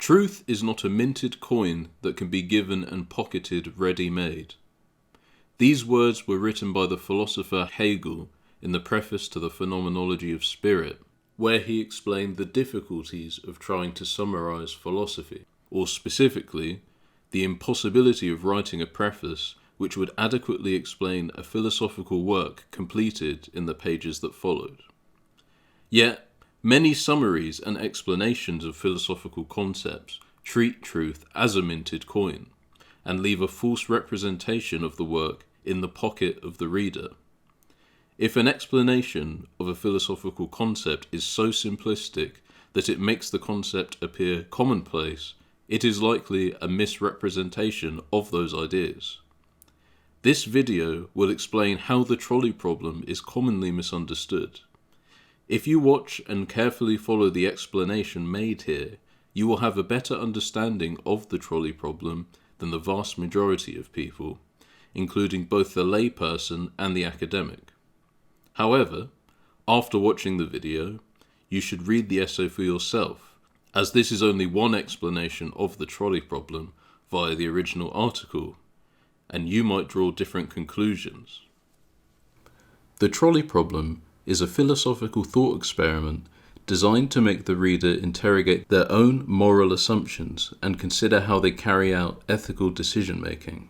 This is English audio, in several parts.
Truth is not a minted coin that can be given and pocketed ready-made. These words were written by the philosopher Hegel in the preface to the Phenomenology of Spirit, where he explained the difficulties of trying to summarize philosophy, or specifically, the impossibility of writing a preface which would adequately explain a philosophical work completed in the pages that followed. Yet, many summaries and explanations of philosophical concepts treat truth as a minted coin, and leave a false representation of the work in the pocket of the reader. If an explanation of a philosophical concept is so simplistic that it makes the concept appear commonplace, it is likely a misrepresentation of those ideas. This video will explain how the trolley problem is commonly misunderstood. If you watch and carefully follow the explanation made here, you will have a better understanding of the trolley problem than the vast majority of people, including both the layperson and the academic. However, after watching the video, you should read the essay for yourself, as this is only one explanation of the trolley problem via the original article, and you might draw different conclusions. The trolley problem is a philosophical thought experiment designed to make the reader interrogate their own moral assumptions and consider how they carry out ethical decision-making.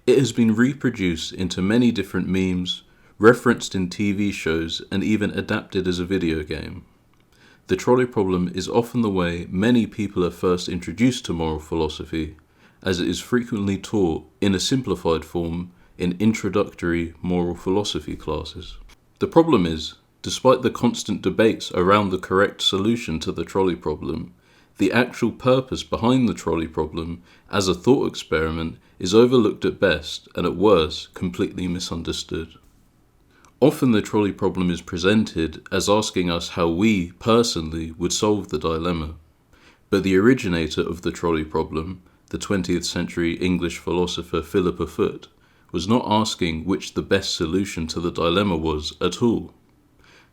It has been reproduced into many different memes, referenced in TV shows, and even adapted as a video game. The trolley problem is often the way many people are first introduced to moral philosophy, as it is frequently taught in a simplified form in introductory moral philosophy classes. The problem is, despite the constant debates around the correct solution to the trolley problem, the actual purpose behind the trolley problem as a thought experiment is overlooked at best and at worst completely misunderstood. Often the trolley problem is presented as asking us how we, personally, would solve the dilemma. But the originator of the trolley problem, the 20th century English philosopher Philippa Foot, was not asking which the best solution to the dilemma was at all.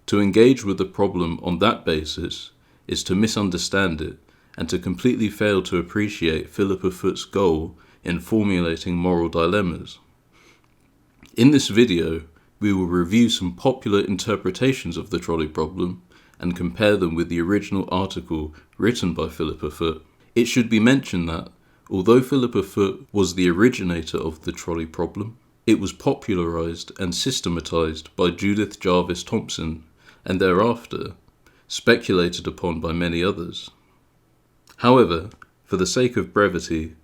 To engage with the problem on that basis is to misunderstand it and to completely fail to appreciate Philippa Foot's goal in formulating moral dilemmas. In this video, we will review some popular interpretations of the trolley problem and compare them with the original article written by Philippa Foot. It should be mentioned that, although Philippa Foot was the originator of the trolley problem, it was popularized and systematized by Judith Jarvis Thomson, and thereafter speculated upon by many others. However, for the sake of brevity,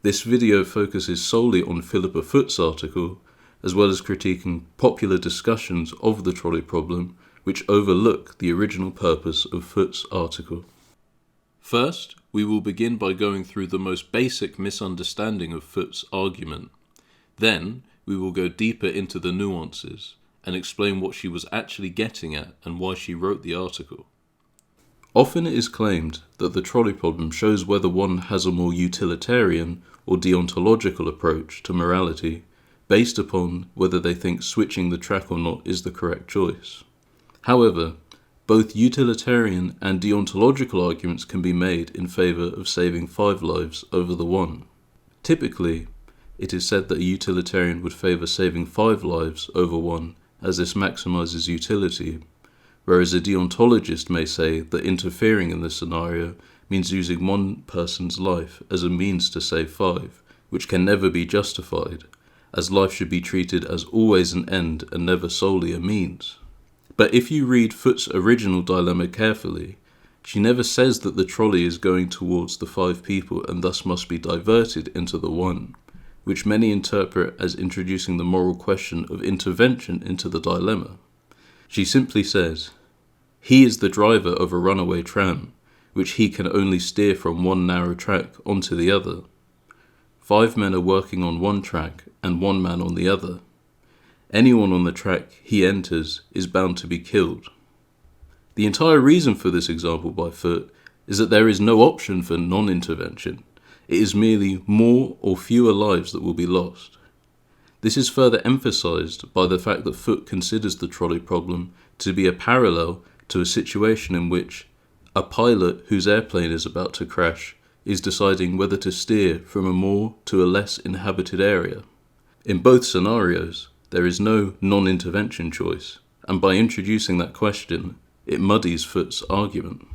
this video focuses solely on Philippa Foot's article, as well as critiquing popular discussions of the trolley problem which overlook the original purpose of Foot's article. First, we will begin by going through the most basic misunderstanding of Foot's argument. Then, we will go deeper into the nuances and explain what she was actually getting at and why she wrote the article. Often it is claimed that the trolley problem shows whether one has a more utilitarian or deontological approach to morality, based upon whether they think switching the track or not is the correct choice. However, both utilitarian and deontological arguments can be made in favour of saving 5 lives over the one. Typically, it is said that a utilitarian would favour saving 5 lives over one, as this maximises utility, whereas a deontologist may say that interfering in this scenario means using one person's life as a means to save 5, which can never be justified, as life should be treated as always an end and never solely a means. But if you read Foot's original dilemma carefully, she never says that the trolley is going towards the 5 people and thus must be diverted into the one, which many interpret as introducing the moral question of intervention into the dilemma. She simply says, he is the driver of a runaway tram, which he can only steer from one narrow track onto the other. 5 men are working on one track and 1 man on the other. Anyone on the track he enters is bound to be killed. The entire reason for this example by Foot is that there is no option for non-intervention. It is merely more or fewer lives that will be lost. This is further emphasized by the fact that Foot considers the trolley problem to be a parallel to a situation in which A pilot whose airplane is about to crash is deciding whether to steer from a more to a less inhabited area. In both scenarios, there is no non-intervention choice, and by introducing that question, it muddies Foote's argument.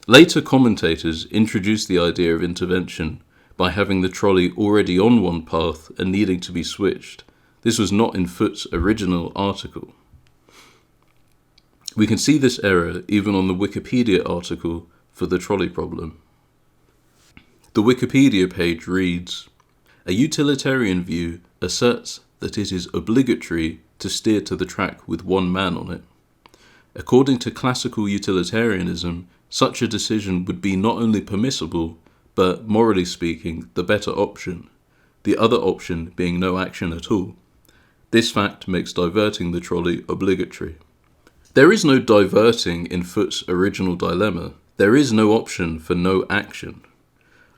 Later commentators introduced the idea of intervention by having the trolley already on one path and needing to be switched. This was not in Foote's original article. We can see this error even on the Wikipedia article for the trolley problem. The Wikipedia page reads, "A utilitarian view asserts that it is obligatory to steer to the track with one man on it. According to classical utilitarianism, such a decision would be not only permissible, but, morally speaking, the better option, the other option being no action at all. This fact makes diverting the trolley obligatory." There is no diverting in Foote's original dilemma. There is no option for no action.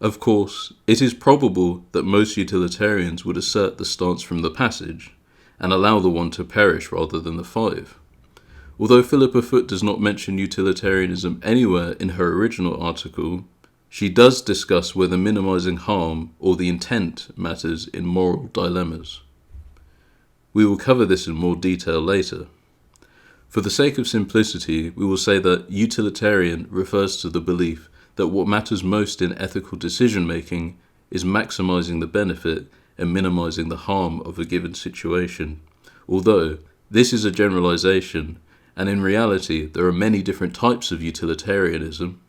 Of course, it is probable that most utilitarians would assert the stance from the passage, and allow the one to perish rather than the five. Although Philippa Foot does not mention utilitarianism anywhere in her original article, she does discuss whether minimizing harm or the intent matters in moral dilemmas. We will cover this in more detail later. For the sake of simplicity, we will say that utilitarian refers to the belief that what matters most in ethical decision-making is maximizing the benefit and minimizing the harm of a given situation. Although, this is a generalization, and in reality there are many different types of utilitarianism.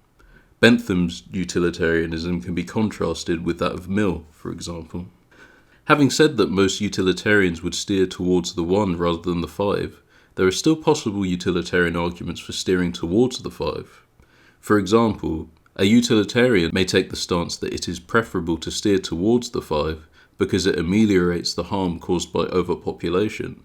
Bentham's utilitarianism can be contrasted with that of Mill, for example. Having said that most utilitarians would steer towards the one rather than the five, there are still possible utilitarian arguments for steering towards the five. For example, a utilitarian may take the stance that it is preferable to steer towards the five because it ameliorates the harm caused by overpopulation.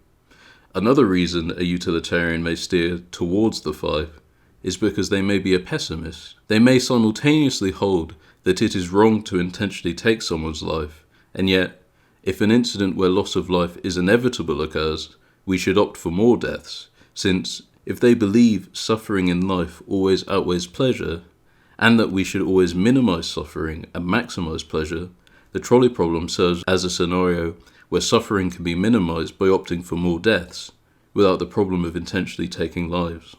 Another reason a utilitarian may steer towards the five is because they may be a pessimist. They may simultaneously hold that it is wrong to intentionally take someone's life, and yet, if an incident where loss of life is inevitable occurs, we should opt for more deaths, since if they believe suffering in life always outweighs pleasure, and that we should always minimize suffering and maximize pleasure, the trolley problem serves as a scenario where suffering can be minimized by opting for more deaths, without the problem of intentionally taking lives.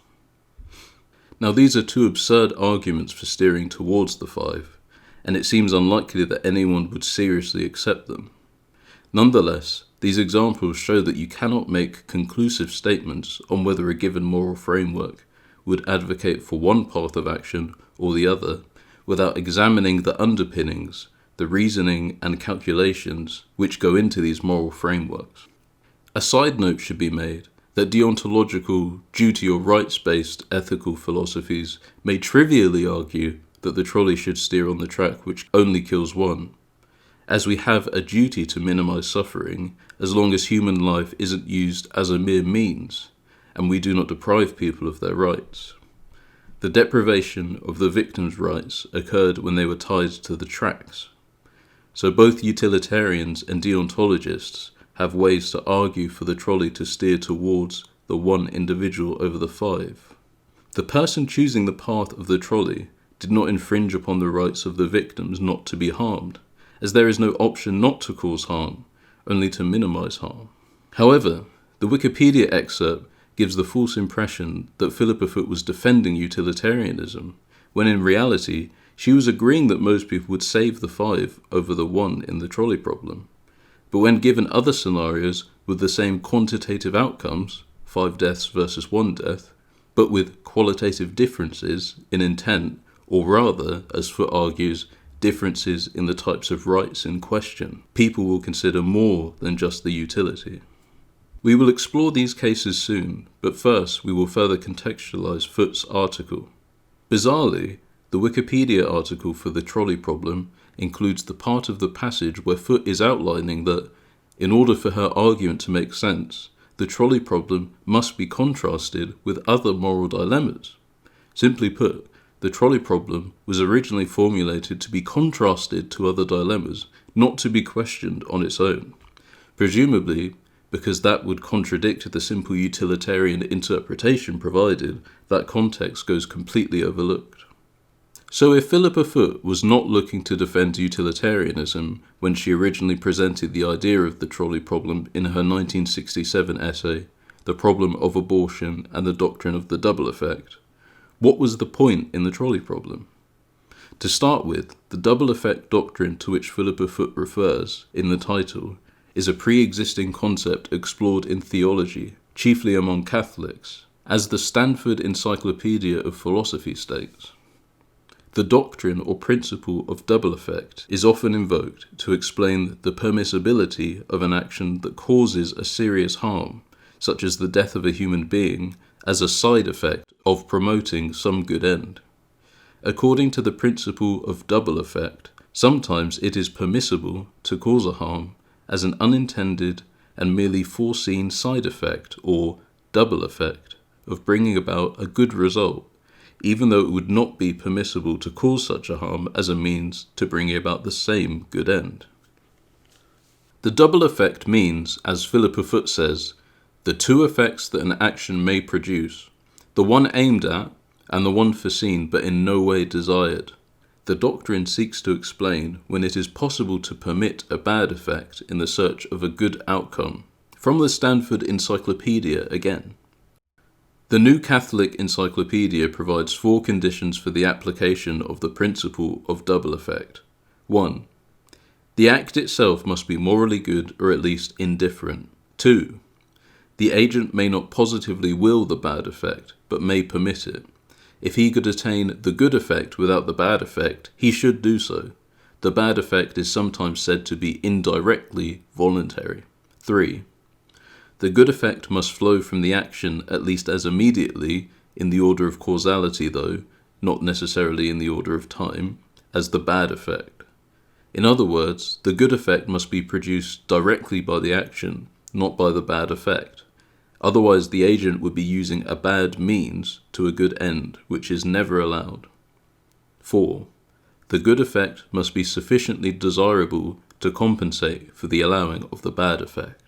Now these are two absurd arguments for steering towards the five, and it seems unlikely that anyone would seriously accept them. Nonetheless, these examples show that you cannot make conclusive statements on whether a given moral framework would advocate for one path of action or the other without examining the underpinnings, the reasoning and calculations which go into these moral frameworks. A side note should be made that deontological, duty or rights-based ethical philosophies may trivially argue that the trolley should steer on the track which only kills one, as we have a duty to minimize suffering as long as human life isn't used as a mere means, and we do not deprive people of their rights. The deprivation of the victim's rights occurred when they were tied to the tracks. So both utilitarians and deontologists have ways to argue for the trolley to steer towards the one individual over the five. The person choosing the path of the trolley did not infringe upon the rights of the victims not to be harmed, as there is no option not to cause harm, only to minimize harm. However, the Wikipedia excerpt gives the false impression that Philippa Foot was defending utilitarianism, when in reality she was agreeing that most people would save the five over the one in the trolley problem. But when given other scenarios with the same quantitative outcomes, 5 deaths versus 1 death, but with qualitative differences in intent, or rather, as Foot argues, differences in the types of rights in question, people will consider more than just the utility. We will explore these cases soon, but first we will further contextualize Foot's article. Bizarrely, the Wikipedia article for the trolley problem includes the part of the passage where Foot is outlining that, in order for her argument to make sense, the trolley problem must be contrasted with other moral dilemmas. Simply put, the trolley problem was originally formulated to be contrasted to other dilemmas, not to be questioned on its own. Presumably, because that would contradict the simple utilitarian interpretation provided that context goes completely overlooked. So if Philippa Foot was not looking to defend utilitarianism when she originally presented the idea of the trolley problem in her 1967 essay, The Problem of Abortion and the Doctrine of the Double Effect, what was the point in the trolley problem? To start with, the double effect doctrine to which Philippa Foot refers in the title is a pre-existing concept explored in theology, chiefly among Catholics, as the Stanford Encyclopedia of Philosophy states. The doctrine or principle of double effect is often invoked to explain the permissibility of an action that causes a serious harm, such as the death of a human being, as a side effect of promoting some good end. According to the principle of double effect, sometimes it is permissible to cause a harm as an unintended and merely foreseen side effect or double effect of bringing about a good result, even though it would not be permissible to cause such a harm as a means to bringing about the same good end. The double effect means, as Philippa Foot says, the two effects that an action may produce, the one aimed at and the one foreseen but in no way desired. The doctrine seeks to explain when it is possible to permit a bad effect in the search of a good outcome. From the Stanford Encyclopedia again. The New Catholic Encyclopedia provides 4 conditions for the application of the principle of double effect. 1. The act itself must be morally good or at least indifferent. 2. The agent may not positively will the bad effect, but may permit it. If he could attain the good effect without the bad effect, he should do so. The bad effect is sometimes said to be indirectly voluntary. 3. The good effect must flow from the action at least as immediately, in the order of causality though, not necessarily in the order of time, as the bad effect. In other words, the good effect must be produced directly by the action, not by the bad effect. Otherwise, the agent would be using a bad means to a good end, which is never allowed. 4. The good effect must be sufficiently desirable to compensate for the allowing of the bad effect.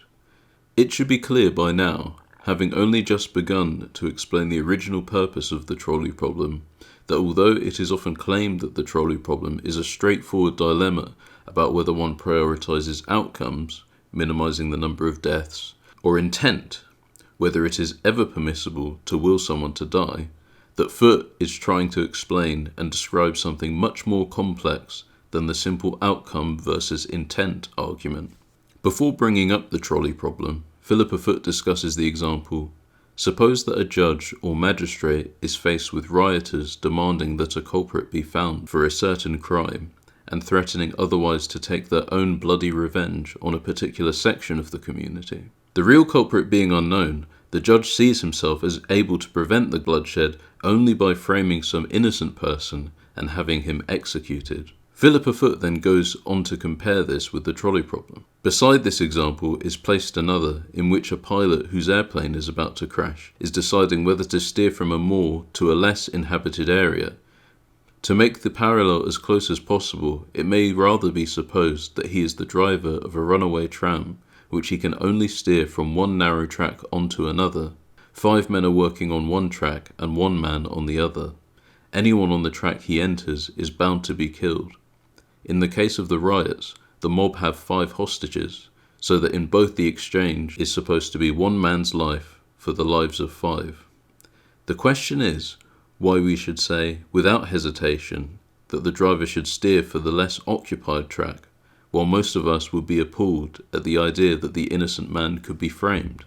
It should be clear by now, having only just begun to explain the original purpose of the trolley problem, that although it is often claimed that the trolley problem is a straightforward dilemma about whether one prioritizes outcomes, minimizing the number of deaths, or intent, whether it is ever permissible to will someone to die, that Foot is trying to explain and describe something much more complex than the simple outcome versus intent argument. Before bringing up the trolley problem, Philippa Foot discusses the example, suppose that a judge or magistrate is faced with rioters demanding that a culprit be found for a certain crime and threatening otherwise to take their own bloody revenge on a particular section of the community. The real culprit being unknown, the judge sees himself as able to prevent the bloodshed only by framing some innocent person and having him executed. Philippa Foot then goes on to compare this with the trolley problem. Beside this example is placed another in which a pilot whose airplane is about to crash is deciding whether to steer from a more to a less inhabited area. To make the parallel as close as possible, it may rather be supposed that he is the driver of a runaway tram, which he can only steer from one narrow track onto another. 5 men are working on one track and 1 man on the other. Anyone on the track he enters is bound to be killed. In the case of the riots, the mob have 5 hostages, so that in both the exchange is supposed to be 1 man's life for the lives of 5. The question is why we should say, without hesitation, that the driver should steer for the less occupied track, while most of us would be appalled at the idea that the innocent man could be framed.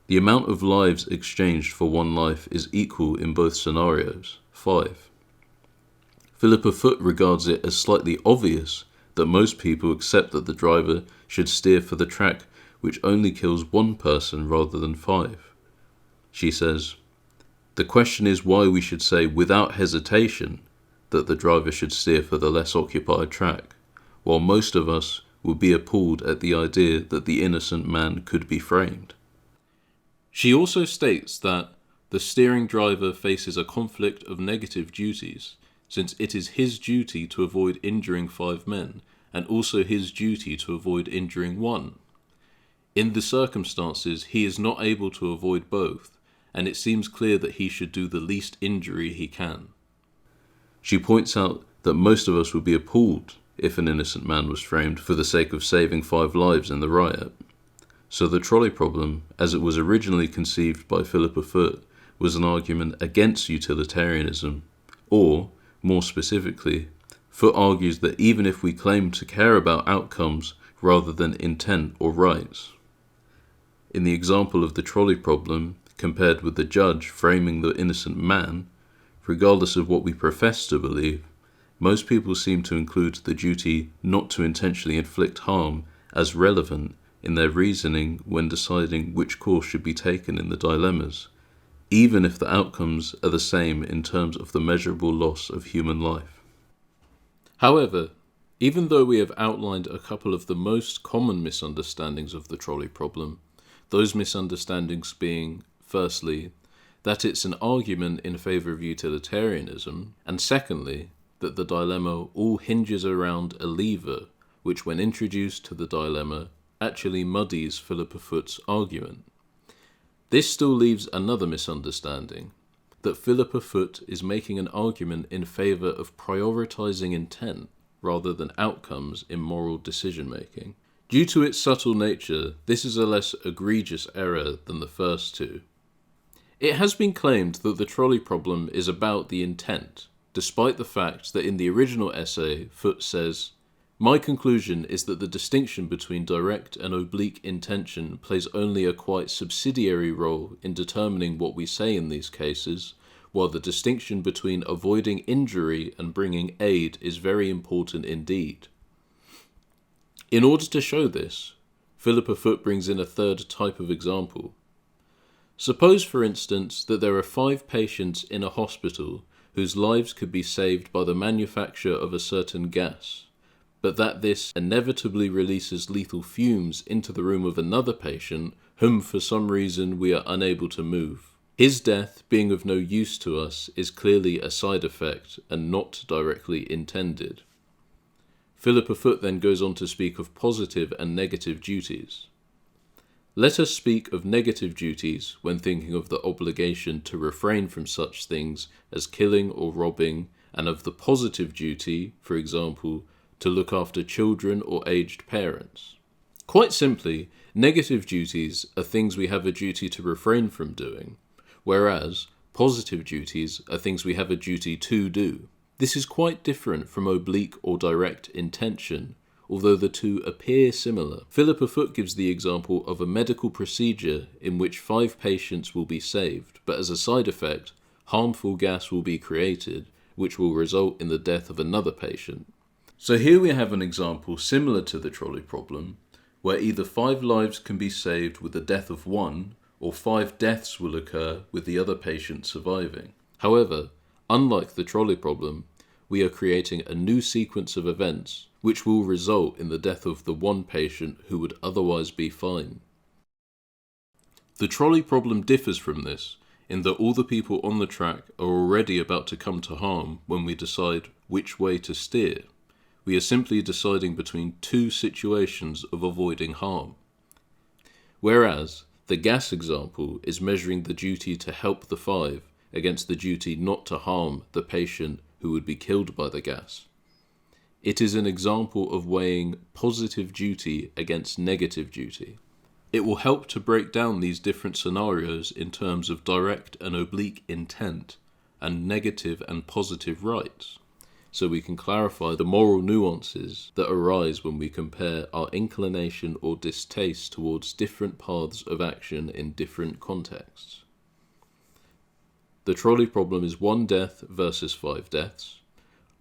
The amount of lives exchanged for 1 life is equal in both scenarios, 5. Philippa Foot regards it as slightly obvious that most people accept that the driver should steer for the track which only kills 1 person rather than 5. She says, the question is why we should say without hesitation that the driver should steer for the less occupied track, while most of us would be appalled at the idea that the innocent man could be framed. She also states that the steering driver faces a conflict of negative duties, since it is his duty to avoid injuring 5 men, and also his duty to avoid injuring 1. In the circumstances, he is not able to avoid both, and it seems clear that he should do the least injury he can. She points out that most of us would be appalled if an innocent man was framed for the sake of saving 5 lives in the riot. So the trolley problem, as it was originally conceived by Philippa Foot, was an argument against utilitarianism, or, more specifically, Foot argues that even if we claim to care about outcomes rather than intent or rights. In the example of the trolley problem, compared with the judge framing the innocent man, regardless of what we profess to believe, most people seem to include the duty not to intentionally inflict harm as relevant in their reasoning when deciding which course should be taken in the dilemmas, even if the outcomes are the same in terms of the measurable loss of human life. However, even though we have outlined a couple of the most common misunderstandings of the trolley problem, those misunderstandings being, firstly, that it's an argument in favour of utilitarianism, and secondly, that the dilemma all hinges around a lever, which when introduced to the dilemma actually muddies Philippa Foot's argument. This still leaves another misunderstanding, that Philippa Foot is making an argument in favour of prioritising intent rather than outcomes in moral decision-making. Due to its subtle nature, this is a less egregious error than the first two. It has been claimed that the trolley problem is about the intent, despite the fact that in the original essay, Foot says, "My conclusion is that the distinction between direct and oblique intention plays only a quite subsidiary role in determining what we say in these cases, while the distinction between avoiding injury and bringing aid is very important indeed." In order to show this, Philippa Foot brings in a third type of example. Suppose, for instance, that there are 5 patients in a hospital whose lives could be saved by the manufacture of a certain gas, but that this inevitably releases lethal fumes into the room of another patient whom for some reason we are unable to move. His death, being of no use to us, is clearly a side effect and not directly intended. Philippa Foot then goes on to speak of positive and negative duties. Let us speak of negative duties when thinking of the obligation to refrain from such things as killing or robbing, and of the positive duty, for example, to look after children or aged parents. Quite simply, negative duties are things we have a duty to refrain from doing, whereas positive duties are things we have a duty to do. This is quite different from oblique or direct intention, although the two appear similar. Philippa Foot gives the example of a medical procedure in which 5 patients will be saved, but as a side effect, harmful gas will be created, which will result in the death of another patient. So here we have an example similar to the trolley problem, where either 5 lives can be saved with the death of one, or 5 deaths will occur with the other patient surviving. However, unlike the trolley problem, we are creating a new sequence of events which will result in the death of the one patient who would otherwise be fine. The trolley problem differs from this in that all the people on the track are already about to come to harm when we decide which way to steer. We are simply deciding between 2 situations of avoiding harm. Whereas, the gas example is measuring the duty to help the 5 against the duty not to harm the patient who would be killed by the gas. It is an example of weighing positive duty against negative duty. It will help to break down these different scenarios in terms of direct and oblique intent and negative and positive rights, so we can clarify the moral nuances that arise when we compare our inclination or distaste towards different paths of action in different contexts. The trolley problem is 1 death versus 5 deaths.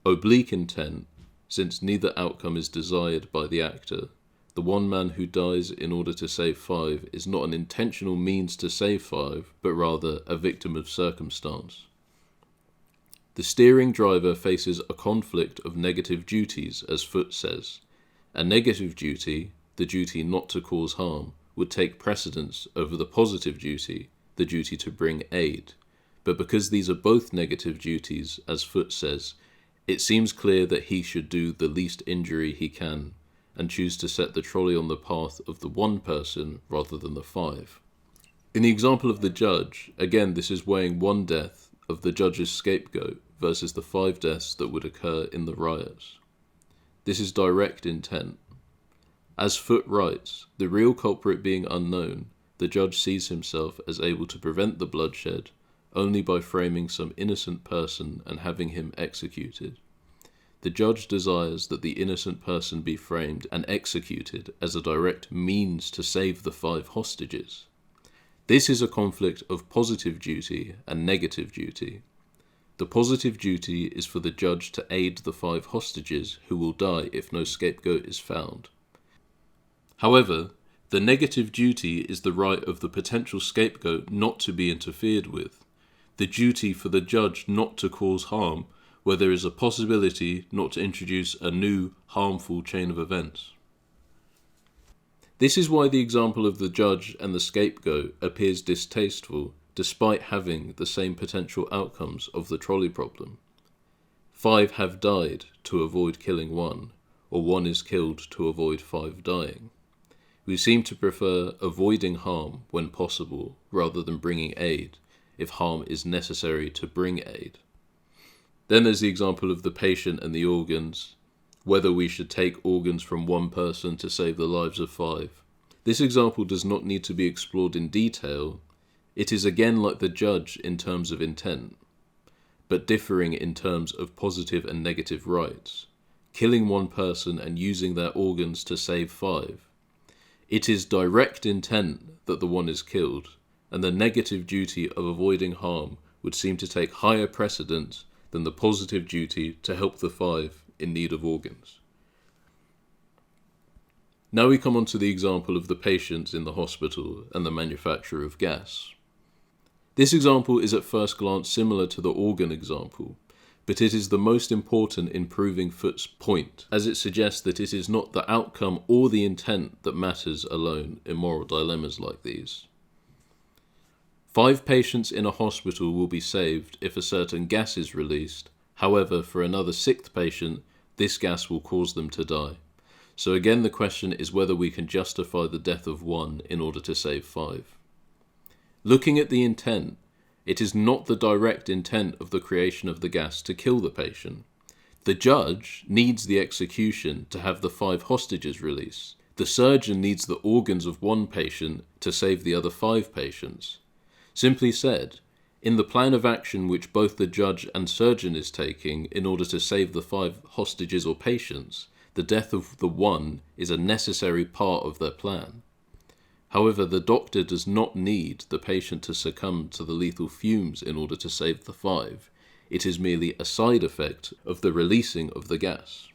Oblique intent, since neither outcome is desired by the actor. The one man who dies in order to save 5 is not an intentional means to save 5, but rather a victim of circumstance. The steering driver faces a conflict of negative duties, as Foot says. A negative duty, the duty not to cause harm, would take precedence over the positive duty, the duty to bring aid. But because these are both negative duties, as Foot says, it seems clear that he should do the least injury he can, and choose to set the trolley on the path of the one person rather than the 5. In the example of the judge, again this is weighing one death of the judge's scapegoat versus the 5 deaths that would occur in the riots. This is direct intent. As Foote writes, the real culprit being unknown, the judge sees himself as able to prevent the bloodshed only by framing some innocent person and having him executed. The judge desires that the innocent person be framed and executed as a direct means to save the 5 hostages. This is a conflict of positive duty and negative duty. The positive duty is for the judge to aid the 5 hostages who will die if no scapegoat is found. However, the negative duty is the right of the potential scapegoat not to be interfered with, the duty for the judge not to cause harm where there is a possibility not to introduce a new, harmful chain of events. This is why the example of the judge and the scapegoat appears distasteful, despite having the same potential outcomes of the trolley problem. 5 have died to avoid killing 1, or 1 is killed to avoid 5 dying. We seem to prefer avoiding harm when possible rather than bringing aid if harm is necessary to bring aid. Then there's the example of the patient and the organs, whether we should take organs from 1 person to save the lives of 5. This example does not need to be explored in detail. It is again like the judge in terms of intent, but differing in terms of positive and negative rights, killing 1 person and using their organs to save 5. It is direct intent that the 1 is killed, and the negative duty of avoiding harm would seem to take higher precedence than the positive duty to help the 5 in need of organs. Now we come on to the example of the patients in the hospital and the manufacture of gas. This example is at first glance similar to the organ example, but it is the most important in proving Foote's point, as it suggests that it is not the outcome or the intent that matters alone in moral dilemmas like these. 5 patients in a hospital will be saved if a certain gas is released. However, for another 6th patient, this gas will cause them to die. So again, the question is whether we can justify the death of 1 in order to save 5. Looking at the intent, it is not the direct intent of the creation of the gas to kill the patient. The judge needs the execution to have the 5 hostages released. The surgeon needs the organs of 1 patient to save the other 5 patients. Simply said, in the plan of action which both the judge and surgeon is taking in order to save the 5 hostages or patients, the death of the 1 is a necessary part of their plan. However, the doctor does not need the patient to succumb to the lethal fumes in order to save the 5. It is merely a side effect of the releasing of the gas.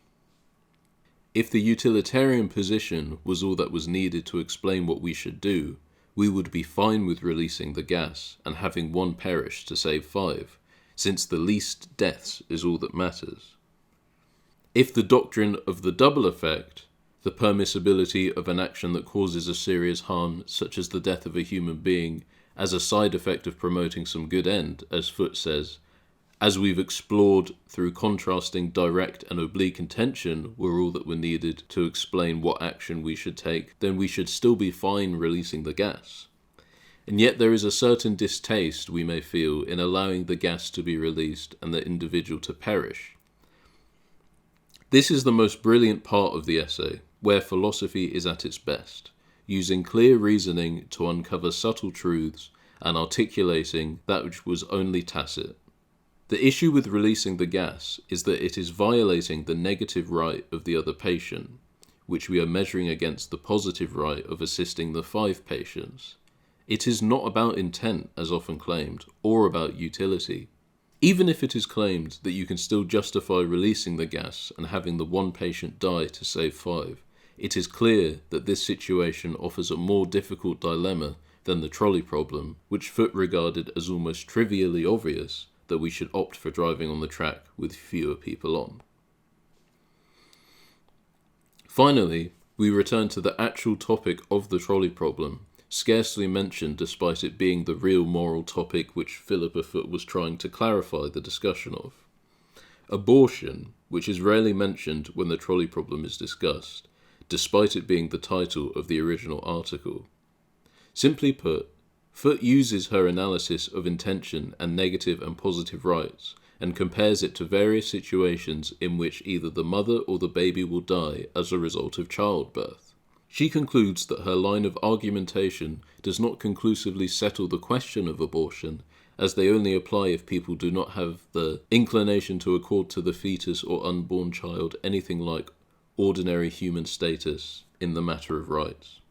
If the utilitarian position was all that was needed to explain what we should do, we would be fine with releasing the gas and having 1 perish to save 5, since the least deaths is all that matters. If the doctrine of the double effect, the permissibility of an action that causes a serious harm, such as the death of a human being, as a side effect of promoting some good end, as Foote says, as we've explored through contrasting direct and oblique intention were all that were needed to explain what action we should take, then we should still be fine releasing the gas. And yet there is a certain distaste we may feel in allowing the gas to be released and the individual to perish. This is the most brilliant part of the essay, where philosophy is at its best, using clear reasoning to uncover subtle truths and articulating that which was only tacit. The issue with releasing the gas is that it is violating the negative right of the other patient, which we are measuring against the positive right of assisting the 5 patients. It is not about intent, as often claimed, or about utility. Even if it is claimed that you can still justify releasing the gas and having the 1 patient die to save 5, it is clear that this situation offers a more difficult dilemma than the trolley problem, which Foote regarded as almost trivially obvious that we should opt for driving on the track with fewer people on. Finally, we return to the actual topic of the trolley problem, scarcely mentioned despite it being the real moral topic which Philippa Foote was trying to clarify the discussion of. Abortion, which is rarely mentioned when the trolley problem is discussed, despite it being the title of the original article. Simply put, Foot uses her analysis of intention and negative and positive rights and compares it to various situations in which either the mother or the baby will die as a result of childbirth. She concludes that her line of argumentation does not conclusively settle the question of abortion, as they only apply if people do not have the inclination to accord to the fetus or unborn child anything like ordinary human status in the matter of rights.